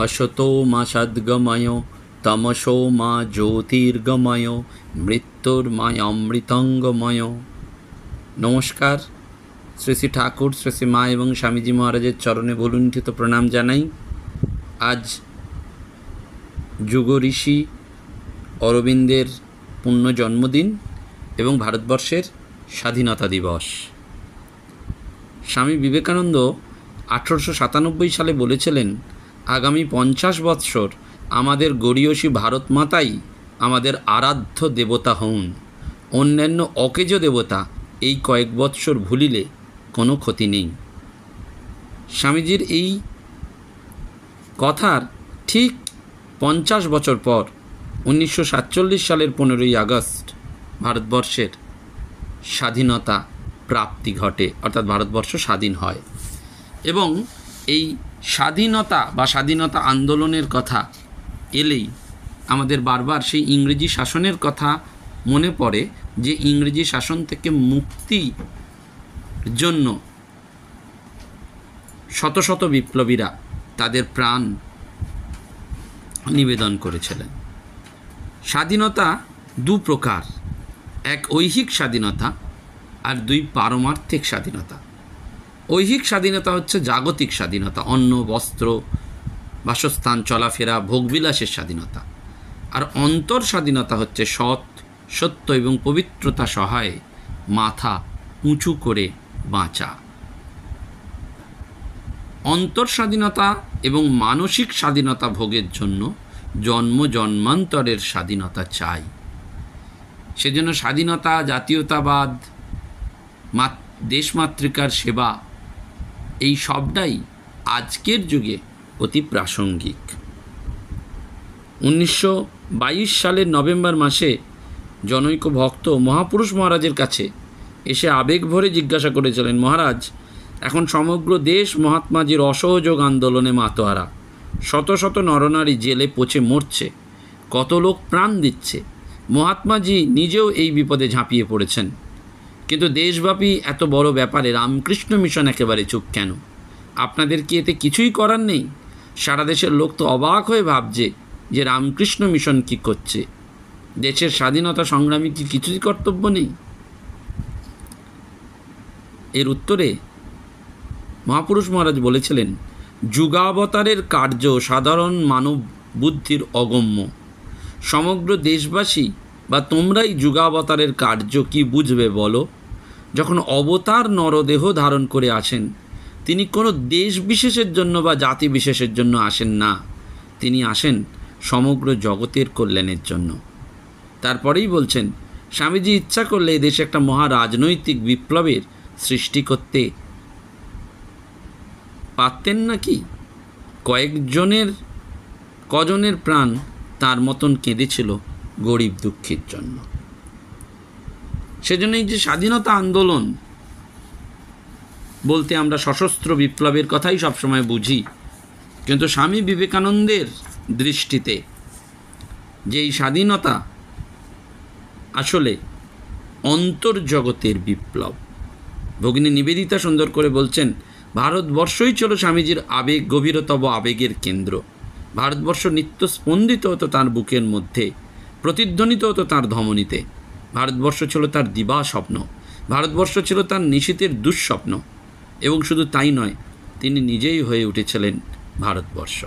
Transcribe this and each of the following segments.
असतो मा सद्गमय तमसो मा ज्योतिर्गमय मृत्युर्मायामृतंगमय। नमस्कार। श्री श्री ठाकुर श्री श्री मा एवं स्वामीजी महाराजेर चरणे भुलुंठित प्रणाम जानाई। आज जुग ऋषि अरविंदेर पुण्य जन्मदिन एवं भारतवर्षेर स्वाधीनता दिवस। स्वामी विवेकानंद 1897 साले बोलेছিলেন, आगामी 50 বৎসর आमादेर गरीयसी भारत माताई आमादेर आराध्य देवता हन। अन्यान्य अकेज देवता এই কয়েক বৎসর ভুলিলে কোনো ক্ষতি নেই। স্বামীজির এই কথার ঠিক 50 বছর পর 1947 সালের 15ই আগস্ট ভারতবর্ষের স্বাধীনতা প্রাপ্তি ঘটে, অর্থাৎ ভারতবর্ষ স্বাধীন হয়। এবং এই স্বাধীনতা বা স্বাধীনতা আন্দোলনের কথা এলেই আমাদের বারবার সেই ইংরেজি শাসনের কথা মনে পড়ে, যে ইংরেজি শাসন থেকে মুক্তির জন্য শত শত বিপ্লবীরা তাদের প্রাণ নিবেদন করেছিলেন। স্বাধীনতা দু প্রকার, এক ঐহিক স্বাধীনতা আর দুই পারমার্থিক স্বাধীনতা। ঐহিক স্বাধীনতা হচ্ছে জাগতিক স্বাধীনতা, অন্ন বস্ত্র বাসস্থান চলাফেরা ভোগবিলাসের স্বাধীনতা। আর অন্তর স্বাধীনতা হচ্ছে সৎ সত্য এবং পবিত্রতা সহায়ে মাথা উঁচু করে বাঁচা। অন্তর স্বাধীনতা এবং মানসিক স্বাধীনতা ভোগের জন্য জন্ম জন্মান্তরের স্বাধীনতা চাই। সেজন্য স্বাধীনতা, জাতীয়তাবাদ, দেশমাতৃকার সেবা, এই সবটাই আজকের যুগে অতি প্রাসঙ্গিক। 1922 সালের নভেম্বর মাসে জনৈক ভক্ত মহাপুরুষ মহারাজের কাছে এসে আবেগ ভরে জিজ্ঞাসা করেছিলেন, মহারাজ, এখন সমগ্র দেশ মহাত্মাজির অসহযোগ আন্দোলনে মাতোয়ারা, শত শত নরনারী জেলে পচে মরছে, কত লোক প্রাণ দিচ্ছে, মহাত্মাজি নিজেও এই বিপদে ঝাঁপিয়ে পড়েছেন, কিন্তু দেশব্যাপী এত বড় ব্যাপারে রামকৃষ্ণ মিশন একেবারে চুপ কেন? আপনাদের কি এতে কিছুই করার নেই? সারা দেশের লোক তো অবাক হয়ে ভাবছে যে রামকৃষ্ণ মিশন কি করছে। দেশের স্বাধীনতা সংগ্রামী কি কিছুই কর্তব্য নেই? এর উত্তরে মহাপুরুষ মহারাজ বলেছিলেন, যুগাবতারের কার্য সাধারণ মানব বুদ্ধির অগম্য। সমগ্র দেশবাসী বা তোমরাই যুগাবতারের কার্য কি বুঝবে বলো? যখন অবতার নরদেহ ধারণ করে আসেন, তিনি কোনো দেশ বিশেষের জন্য বা জাতি বিশেষের জন্য আসেন না, তিনি আসেন সমগ্র জগতের কল্যাণের জন্য। তারপরেই বলছেন, স্বামীজি ইচ্ছা করলে দেশে একটা মহা রাজনৈতিক বিপ্লবের সৃষ্টি করতে পারতেন নাকি? কজনের প্রাণ তার মতন কেঁদেছিল গরিব দুঃখীর জন্য। সেজন্য এই যে স্বাধীনতা আন্দোলন বলতে আমরা সশস্ত্র বিপ্লবের কথাই সবসময় বুঝি, কিন্তু স্বামী বিবেকানন্দের দৃষ্টিতে যেই স্বাধীনতা আসলে অন্তর্জগতের বিপ্লব। ভগিনী নিবেদিতা সুন্দর করে বলছেন, ভারতবর্ষই ছিল স্বামীজির আবেগ গভীরতম আবেগের কেন্দ্র। ভারতবর্ষ নিত্য স্পন্দিত হতো তাঁর বুকের মধ্যে, প্রতিধ্বনিত হতো তাঁর ধমনীতে। ভারতবর্ষ ছিল তার দিবা স্বপ্ন, ভারতবর্ষ ছিল তার নিশীথের দুঃস্বপ্ন। এবং শুধু তাই নয়, তিনি নিজেই হয়ে উঠেছিলেন ভারতবর্ষ।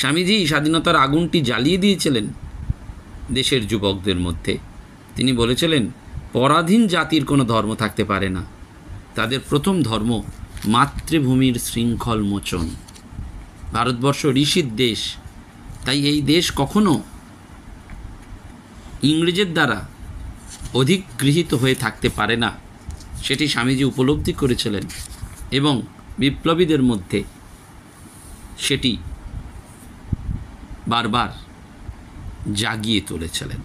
স্বামীজি স্বাধীনতার আগুনটি জ্বালিয়ে দিয়েছিলেন দেশের যুবকদের মধ্যে। তিনি বলেছিলেন, পরাধীন জাতির কোনো ধর্ম থাকতে পারে না, তাদের প্রথম ধর্ম মাতৃভূমির শৃঙ্খল মোচন। ভারতবর্ষ ঋষির দেশ, তাই এই দেশ কখনো ইংরেজের দ্বারা অধিগৃহীত হয়ে থাকতে পারে না, সেটি স্বামীজি উপলব্ধি করেছিলেন এবং বিপ্লবীদের মধ্যে সেটি বারবার জাগিয়ে তুলেছিলেন।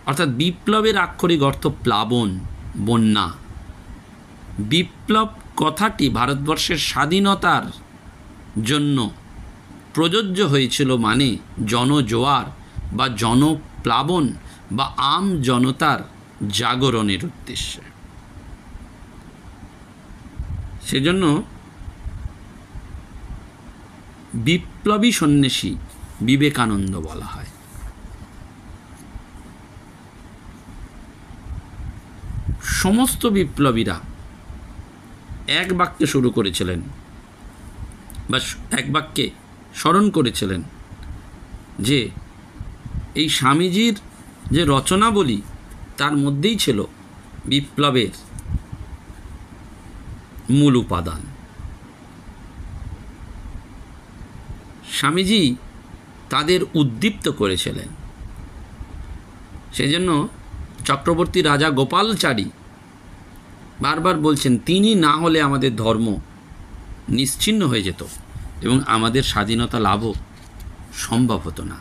অর্থাৎ বিপ্লবের আক্ষরিক অর্থ প্লাবন, বন্যা। বিপ্লব কথাটি ভারতবর্ষের স্বাধীনতার জন্য প্রযোজ্য হয়েছিল, মানে জনজোয়ার বা জনপ্লাবন বা আম জনতার জাগরণের উদ্দেশ্যে। সেজন্য বিপ্লবী সন্ন্যাসী বিবেকানন্দ বলা হয়। সমস্ত বিপ্লবীরা এক বাক্যে শুরু করেছিলেন বা এক বাক্যে স্মরণ করেছিলেন যে এই স্বামীজির যে রচনাবলী তার মধ্যেই ছিল বিপ্লবের মূল উপাদান। স্বামীজি তাদের উদ্দীপ্ত করেছিলেন। সেজন্য চক্রবর্তী রাজা গোপালচারী বারবার বলছেন, তিনি না হলে আমাদের ধর্ম নিশ্চিহ্ন হয়ে যেত এবং আমাদের স্বাধীনতা লাভও সম্ভব হতো না।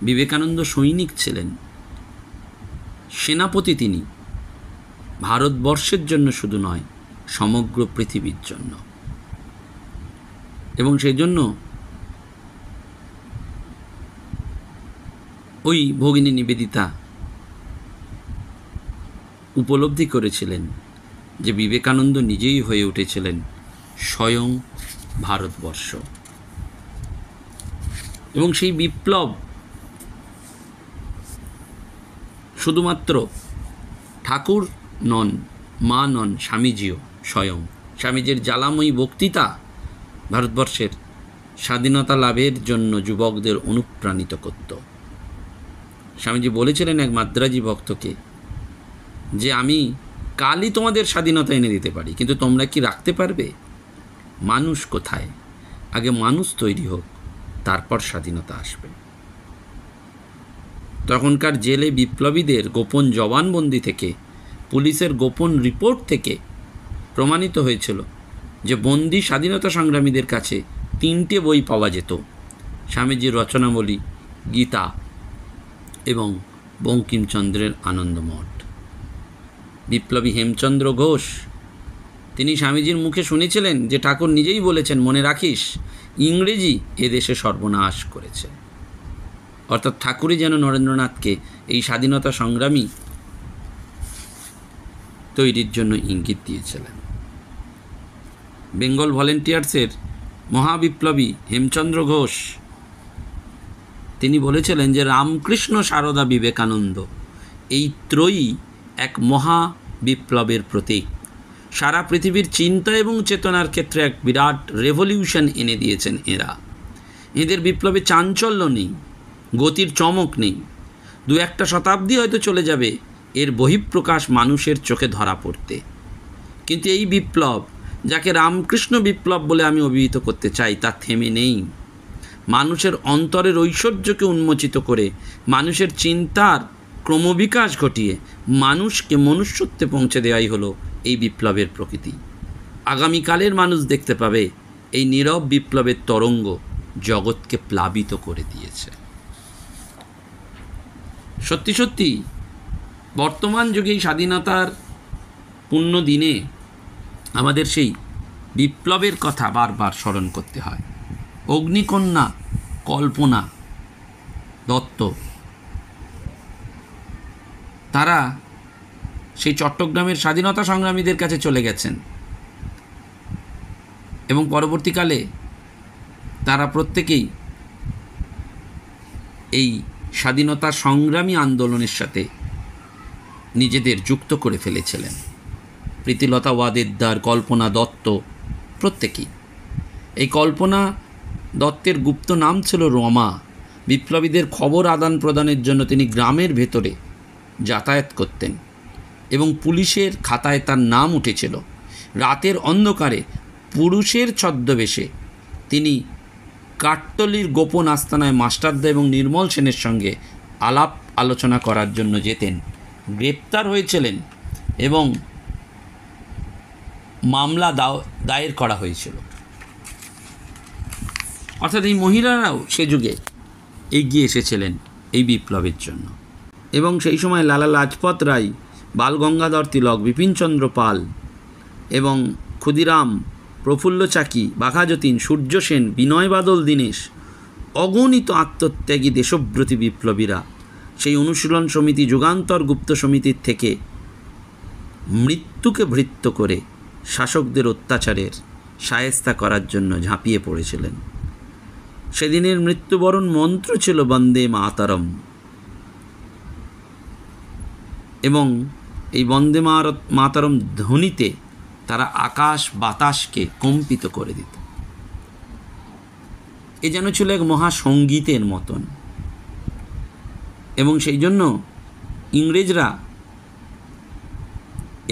বিবেকানন্দ সৈনিক ছিলেন, সেনাপতি তিনি, ভারতবর্ষের জন্য শুধু নয়, সমগ্র পৃথিবীর জন্য। এবং সেই জন্য ওই ভগিনী নিবেদিতা উপলব্ধি করেছিলেন যে বিবেকানন্দ নিজেই হয়ে উঠেছিলেন স্বয়ং ভারতবর্ষ। এবং সেই বিপ্লব শুধুমাত্র ঠাকুর নন, মা নন, স্বামীজিও স্বয়ং। স্বামীজির জ্বালাময়ী বক্তৃতা ভারতবর্ষের স্বাধীনতা লাভের জন্য যুবকদের অনুপ্রাণিত করত। স্বামীজি বলেছিলেন এক মাদ্রাজি ভক্তকে যে আমি কালই তোমাদের স্বাধীনতা এনে দিতে পারি, কিন্তু তোমরা কি রাখতে পারবে? মানুষ কোথায়? আগে মানুষ তৈরি হোক, তারপর স্বাধীনতা আসবে। তখনকার জেলে বিপ্লবীদের গোপন জবানবন্দি থেকে, পুলিশের গোপন রিপোর্ট থেকে প্রমাণিত হয়েছিল যে বন্দি স্বাধীনতা সংগ্রামীদের কাছে 3টে বই পাওয়া যেত: স্বামীজির রচনাবলী, গীতা এবং বঙ্কিমচন্দ্রের আনন্দমঠ। বিপ্লবী হেমচন্দ্র ঘোষ তিনি স্বামীজির মুখে শুনেছিলেন যে ঠাকুর নিজেই বলেছেন, মনে রাখিস ইংরেজি এদেশে সর্বনাশ করেছে। অর্থাৎ ঠাকুরই যেন নরেন্দ্রনাথকে এই স্বাধীনতা সংগ্রামী তৈরির জন্য ইঙ্গিত দিয়েছিলেন। বেঙ্গল ভলেন্টিয়ার্সের মহাবিপ্লবী হেমচন্দ্র ঘোষ তিনি বলেছিলেন যে রামকৃষ্ণ, সারদা, বিবেকানন্দ এই ত্রয়ী এক মহা বিপ্লবের প্রতীক। সারা পৃথিবীর চিন্তা এবং চেতনার ক্ষেত্রে এক বিরাট রেভলিউশন এনে দিয়েছেন এরা। এদের বিপ্লবে চাঞ্চল্য নেই, গতির চমক নেই। 2-1 শতাব্দী হয়তো চলে যাবে এর বহিঃপ্রকাশ মানুষের চোখে ধরা পড়তে, কিন্তু এই বিপ্লব, যাকে রামকৃষ্ণ বিপ্লব বলে আমি অভিহিত করতে চাই, তা থেমে নেই। মানুষের অন্তরের ঐশ্বর্যকে উন্মোচিত করে, মানুষের চিন্তার ক্রমবিকাশ ঘটিয়ে মানুষকে মনুষ্যত্বে পৌঁছে দেওয়াই হলো এই বিপ্লবের প্রকৃতি। আগামীকালের মানুষ দেখতে পাবে এই নীরব বিপ্লবের তরঙ্গ জগৎকে প্লাবিত করে দিয়েছে। সত্যি সত্যি বর্তমান যুগে এই স্বাধীনতার পূর্ণ দিনে আমাদের সেই বিপ্লবের কথা বারবার স্মরণ করতে হয়। অগ্নিকন্যা কল্পনা দত্ত তারা সেই চট্টগ্রামের স্বাধীনতা সংগ্রামীদের কাছে চলে গেছেন এবং পরবর্তীকালে তারা প্রত্যেকেই এই স্বাধীনতা সংগ্রামী আন্দোলনের সাথে নিজেদের যুক্ত করে ফেলেছিলেন। প্রীতিলতা ওয়াদেদার, কল্পনা দত্ত প্রত্যেকেই। এই কল্পনা দত্তের গুপ্ত নাম ছিল রমা। বিপ্লবীদের খবর আদান প্রদানের জন্য তিনি গ্রামের ভেতরে যাতায়াত করতেন এবং পুলিশের খাতায় তার নাম উঠেছিল। রাতের অন্ধকারে পুরুষের ছদ্মবেশে তিনি কাট্টলির গোপন আস্তানায় মাস্টারদা এবং নির্মল সেনের সঙ্গে আলাপ আলোচনা করার জন্য যেতেন। গ্রেপ্তার হয়েছিলেন এবং মামলা দায়ের করা হয়েছিল। অর্থাৎ এই মহিলারাও সে যুগে এগিয়ে এসেছিলেন এই বিপ্লবের জন্য। এবং সেই সময় লালা লাজপত রায়, বাল গঙ্গাধর তিলক, বিপিনচন্দ্র পাল এবং ক্ষুদিরাম, প্রফুল্ল চাকি, বাঘাযতীন, সূর্য সেন, বিনয় বাদল দীনেশ, অগণিত আত্মত্যাগী দেশব্রতী বিপ্লবীরা সেই অনুশীলন সমিতি, যুগান্তর গুপ্ত সমিতির থেকে মৃত্যুকে ভৃত্য করে শাসকদের অত্যাচারের শায়েস্তা করার জন্য ঝাঁপিয়ে পড়েছিলেন। সেদিনের মৃত্যুবরণ মন্ত্র ছিল বন্দে মাতরম, এবং এই বন্দে মাতরম ধ্বনিতে তারা আকাশ বাতাসকে কম্পিত করে দিত। এ যেন ছিল এক মহাসঙ্গীতের মতন। এবং সেই জন্য ইংরেজরা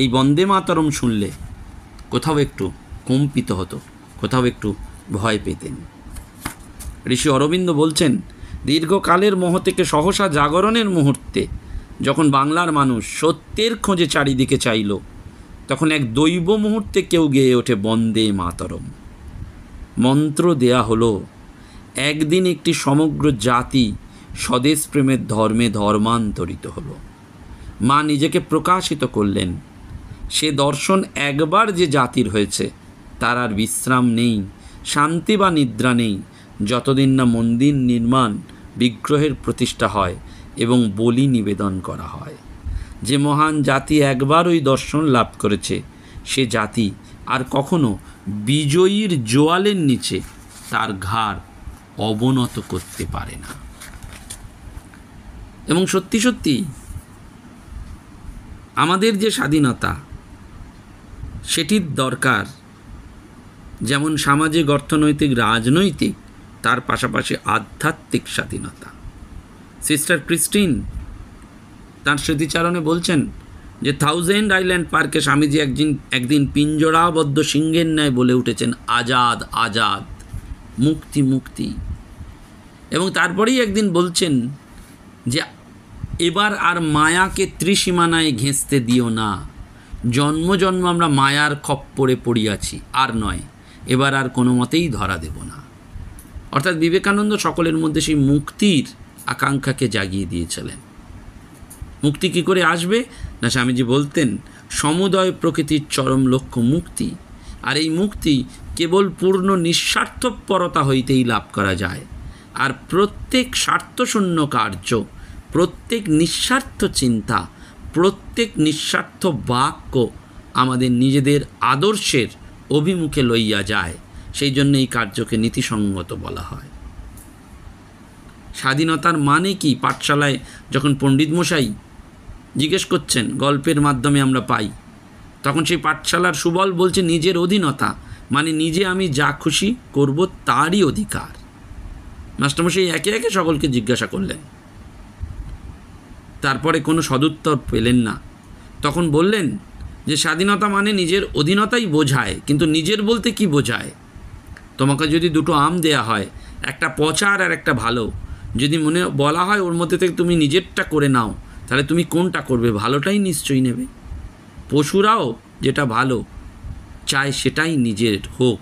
এই বন্দে মাতরম শুনলে কোথাও একটু কম্পিত হতো, কোথাও একটু ভয় পেতেন। ঋষি অরবিন্দ বলছেন, দীর্ঘকালের মোহ থেকে সহসা জাগরণের মুহূর্তে যখন বাংলার মানুষ সত্যের খোঁজে চারিদিকে চাইল, তখন এক দৈব মুহূর্তে কেউ গেয়ে ওঠে বন্দে মাতরম। মন্ত্র দেয়া হলো, একদিন একটি সমগ্র জাতি স্বদেশ প্রেমের ধর্মে ধর্মান্তরিত হলো। মা নিজেকে প্রকাশিত করলেন। সে দর্শন একবার যে জাতির হয়েছে তার আর বিশ্রাম নেই, শান্তি বা নিদ্রা নেই, যতদিন না মন্দির নির্মাণ, বিগ্রহের প্রতিষ্ঠা হয় এবং বলি নিবেদন করা হয়। যে মহান জাতি একবার ওই দর্শন লাভ করেছে, সে জাতি আর কখনো বিজয়ীর জোয়ালের নিচে তার ঘাড় অবনত করতে পারে না। এবং সত্যি সত্যি আমাদের যে স্বাধীনতা, সেটির দরকার যেমন সামাজিক, অর্থনৈতিক, রাজনৈতিক, তার পাশাপাশি আধ্যাত্মিক স্বাধীনতা। সিস্টার ক্রিস্টিন তার স্মৃতিচারণে বলছেন যে 1000 আইল্যান্ড পার্কে স্বামীজি একদিন পিঞ্জরাবদ্ধ সিংহের ন্যায় বলে উঠেছেন, আজাদ আজাদ, মুক্তি মুক্তি। এবং তারপরেই একদিন বলছেন যে এবার আর মায়াকে ত্রিসীমানায় ঘেঁষতে দিও না, জন্ম জন্ম আমরা মায়ার খপ্পরে পড়িয়াছি, আর নয়, এবার আর কোনো মতেই ধরা দেব না। অর্থাৎ বিবেকানন্দ সকলের মধ্যে সেই মুক্তির আকাঙ্ক্ষাকে জাগিয়ে দিয়েছিলেন। মুক্তি কী করে আসবে না, স্বামীজি বলতেন, সমুদয় প্রকৃতির চরম লক্ষ্য মুক্তি, আর এই মুক্তি কেবল পূর্ণ নিঃস্বার্থপরতা হইতেই লাভ করা যায়। আর প্রত্যেক স্বার্থশূন্য কার্য, প্রত্যেক নিঃস্বার্থ চিন্তা, প্রত্যেক নিঃস্বার্থ বাক্য আমাদের নিজেদের আদর্শের অভিমুখে লইয়া যায়। সেই জন্য এই কার্যকে নীতিসঙ্গত বলা হয়। স্বাধীনতার মানে কি? পাঠশালায় যখন পণ্ডিত মশাই জিজ্ঞেস করছেন, গল্পের মাধ্যমে আমরা পাই, তখন সেই পাঠশালার সুবল বলছে নিজের অধীনতা, মানে নিজে আমি যা খুশি করব তারই অধিকার। মাস্টারমশাই একে একে সকলকে জিজ্ঞাসা করলেন, তারপরে কোনো সদুত্তর পেলেন না। তখন বললেন যে স্বাধীনতা মানে নিজের অধীনতাই বোঝায়, কিন্তু নিজের বলতে কি বোঝায়? তোমাকে যদি দুটো আম দেয়া হয়, একটা পচা আর একটা ভালো, যদি মনে বলা হয় ওর মধ্যে থেকে তুমি নিজেরটা করে নাও, তাহলে তুমি কোনটা করবে? ভালোটাই নিশ্চয়ই নেবে। পশুরাও যেটা ভালো চায় সেটাই নিজের হোক।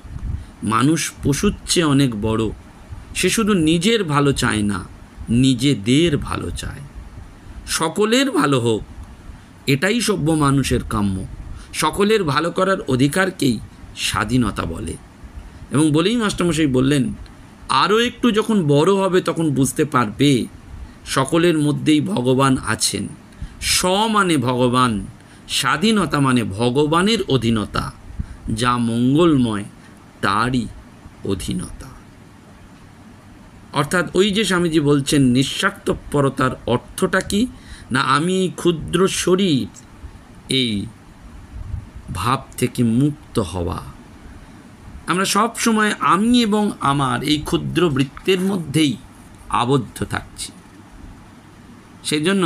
মানুষ পশুর চেয়ে অনেক বড়, সে শুধু নিজের ভালো চায় না, নিজেদের ভালো চায়। সকলের ভালো হোক, এটাই সভ্য মানুষের কাম্য। সকলের ভালো করার অধিকারকেই স্বাধীনতা বলে। এবং বলেই মাস্টারমশাই বললেন, আরও একটু যখন বড় হবে তখন বুঝতে পারবে সকলের মধ্যেই ভগবান আছেন। স্ব মানে ভগবান, স্বাধীনতা মানে ভগবানের অধীনতা, যা মঙ্গলময় তারই অধীনতা। অর্থাৎ ওই যে স্বামীজি বলছেন নিঃস্বার্থপরতার অর্থটা কি না, আমি এই ক্ষুদ্র শরীর, এই ভাব থেকে মুক্ত হওয়া। আমরা সব সময় আমি এবং আমার এই ক্ষুদ্র বৃত্তের মধ্যেই আবদ্ধ থাকছি। সেই জন্য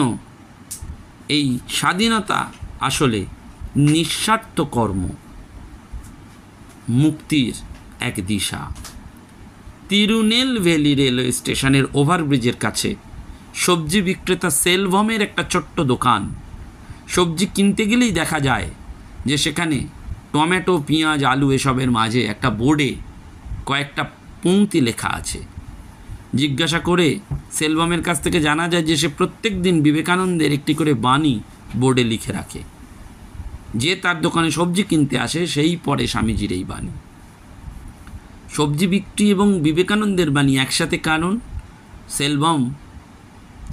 এই স্বাধীনতা আসলে নিঃস্বার্থ কর্ম, মুক্তির এক দিশা। তিরুনেলভেলি রেলওয়ে স্টেশনের ওভারব্রিজের কাছে সবজি বিক্রেতা সেলভমের একটা ছোট্ট দোকান। সবজি কিনতে গেলেই দেখা যায় যে সেখানে টমেটো, পেঁয়াজ, আলু এসবের মাঝে একটা বোর্ডে কয়েকটা পংক্তি লেখা আছে, জিজ্ঞাসা করে সেলভামের কাছ থেকে জানা যায় যে সে প্রত্যেক দিন বিবেকানন্দের একটি করে বাণী বোর্ডে লিখে রাখে। যে তার দোকানে সবজি কিনতে আসে সেই পড়ে স্বামীজির এই বাণী। সবজি বিক্রি এবং বিবেকানন্দের বাণী একসাথে, কারণ সেলভাম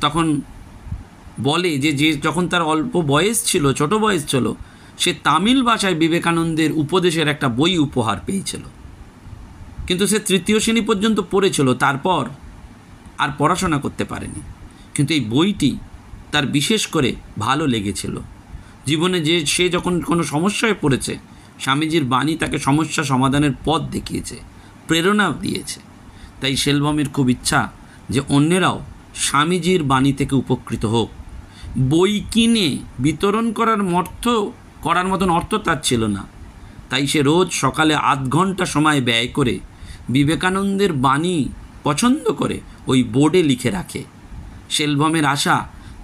তখন বলে যে যখন তার অল্প বয়স ছিল, ছোট বয়স ছিল, সে তামিল ভাষায় বিবেকানন্দের উপদেশের একটা বই উপহার পেয়েছিল, কিন্তু সে তৃতীয় শ্রেণী পর্যন্ত পড়েছিল, তারপর আর পড়াশোনা করতে পারেনি। কিন্তু এই বইটি তার বিশেষ করে ভালো লেগেছিল। জীবনে সে যখন কোনো সমস্যায় পড়েছে, স্বামীজির বাণী তাকে সমস্যা সমাধানের পথ দেখিয়েছে, প্রেরণা দিয়েছে। তাই সেলভামের খুব ইচ্ছা যে অন্যেরাও স্বামীজির বাণী থেকে উপকৃত হোক। বই কিনে বিতরণ করার মতন অর্থ তার ছিল না। তাই সে রোজ সকালে আধ ঘন্টা সময় ব্যয় করে বিবেকানন্দের বাণী পছন্দ করে ওই বোর্ডে লিখে রাখে। সেলভামের আশা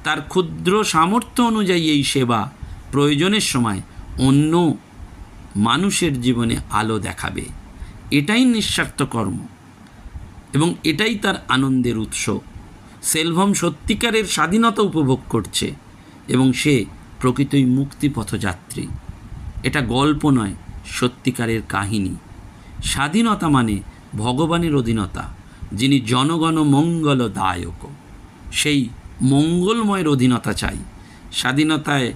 তার ক্ষুদ্র সামর্থ্য অনুযায়ী এই সেবা প্রয়োজনের সময় অন্য মানুষের জীবনে আলো দেখাবে। এটাই নিঃস্বার্থ কর্ম এবং এটাই তার আনন্দের উৎস। সেলভাম সত্যিকারের স্বাধীনতা উপভোগ করছে এবং সে প্রকৃতই মুক্তিপথযাত্রী। এটা গল্প নয়, সত্যিকারের কাহিনী। স্বাধীনতা মানে ভগবানের অধীনতা, যিনি জনগণ মঙ্গলদায়ক। সেই মঙ্গলময়ের অধীনতা চাই। স্বাধীনতায়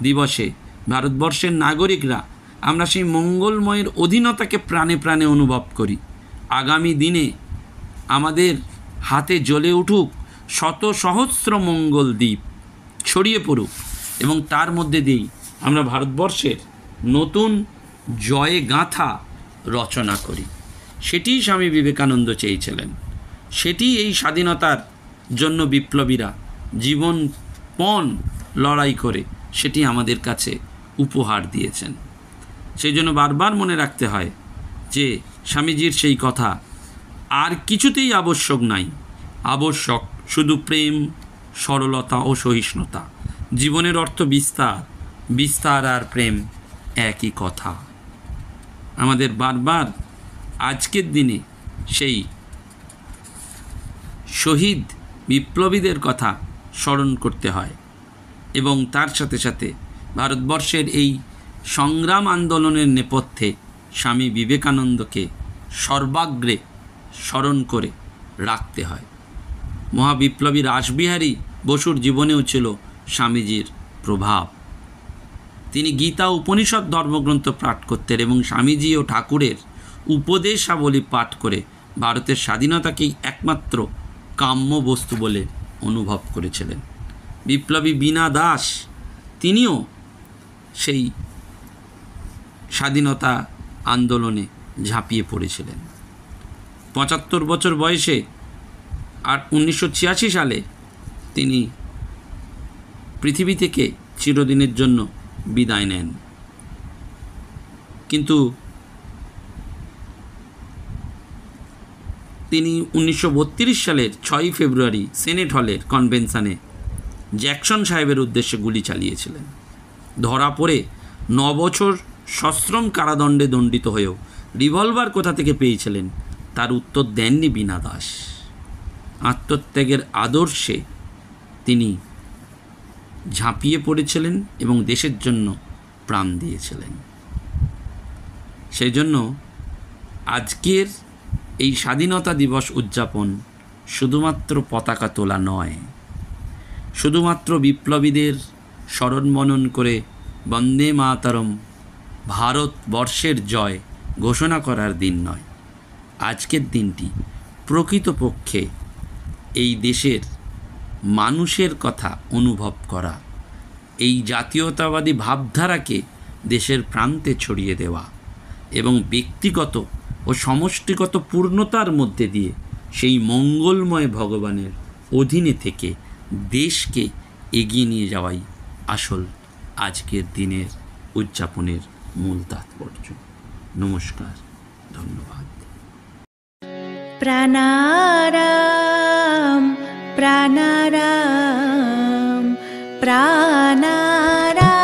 দিবসে ভারতবর্ষের নাগরিকরা আমরা সেই মঙ্গলময়ের অধীনতাকে প্রাণে প্রাণে অনুভব করি। আগামী দিনে আমাদের হাতে জ্বলে উঠুক শত সহস্র মঙ্গল দ্বীপ, ছড়িয়ে পড়ুক, এবং তার মধ্যে দিয়েই আমরা ভারতবর্ষের নতুন জয় গাথা রচনা করি। সেটিই স্বামী বিবেকানন্দ চেয়েছিলেন। সেটি এই স্বাধীনতার জন্য বিপ্লবীরা জীবনপণ লড়াই করে সেটি আমাদের কাছে উপহার দিয়েছেন। সেই জন্য বারবার মনে রাখতে হয় যে স্বামীজির সেই কথা আর কিছুতেই আবশ্যক নাই। আবশ্যক শুধু প্রেম, সরলতা ও সহিষ্ণুতা। জীবনের অর্থ বিস্তার, বিস্তার আর প্রেম একই কথা। আমাদের বারবার আজকের দিনে সেই শহীদ বিপ্লবীদের কথা স্মরণ করতে হয় এবং তার সাথে সাথে ভারতবর্ষের এই সংগ্রাম আন্দোলনের নেপথ্যে স্বামী বিবেকানন্দকে সর্বাগ্রে স্মরণ করে রাখতে হয়। মহাবিপ্লবী রাসবিহারী বসুর জীবনেও ছিল স্বামীজির প্রভাব। তিনি গীতা উপনিষদ ধর্মগ্রন্থ পাঠ করতেন এবং স্বামীজি ও ঠাকুরের উপদেশাবলী পাঠ করে ভারতের স্বাধীনতাকেই একমাত্র কাম্য বস্তু বলে অনুভব করেছিলেন। বিপ্লবী বীণা দাস তিনিও সেই স্বাধীনতা আন্দোলনে ঝাঁপিয়ে পড়েছিলেন। ৭৫ বছর বয়সে আর ১৯৮৬ সালে তিনি পৃথিবী থেকে চিরদিনের জন্য বিদায় নেন। কিন্তু তিনি ১৯৩২ সালের ৬ই ফেব্রুয়ারি সেনেট হলের কনভেনশনে জ্যাকসন সাহেবের উদ্দেশ্যে গুলি চালিয়েছিলেন। ধরা পড়ে ৯ বছর সশ্রম কারাদণ্ডে দণ্ডিত হয়েও রিভলভার কোথা থেকে পেয়েছিলেন তার উত্তর দেননি বীণা দাস। আত্মত্যাগের আদর্শে তিনি ঝাঁপিয়ে পড়েছিলেন এবং দেশের জন্য প্রাণ দিয়েছিলেন। সেই জন্য আজকের এই স্বাধীনতা দিবস উদযাপন শুধুমাত্র পতাকা তোলা নয়, শুধুমাত্র বিপ্লবীদের স্মরণ মনন করে বন্দে মাতরম ভারতবর্ষের জয় ঘোষণা করার দিন নয়। আজকের দিনটি প্রকৃতপক্ষে এই দেশের মানুষের কথা অনুভব করা, এই জাতীয়তাবাদী ভাবধারাকে দেশের প্রান্তে ছড়িয়ে দেওয়া এবং ব্যক্তিগত ও সমষ্টিগত পূর্ণতার মধ্যে দিয়ে সেই মঙ্গলময় ভগবানের অধীনে থেকে দেশকে এগিয়ে নিয়ে যাওয়াই আসল আজকের দিনের উদযাপনের মূল তাৎপর্য। নমস্কার, ধন্যবাদ। প্রাণারাম প্রাণারাম প্রাণারাম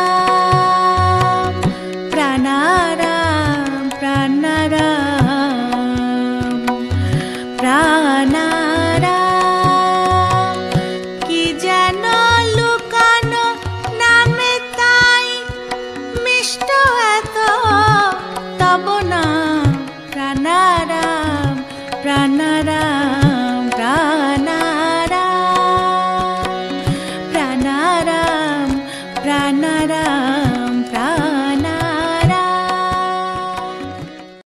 প্রাণারাম প্রাণারাম প্রাণারাম ইষ্ট এত তব নাম প্রাণারাম প্রাণারাম প্রাণারাম প্রাণারাম প্রাণারাম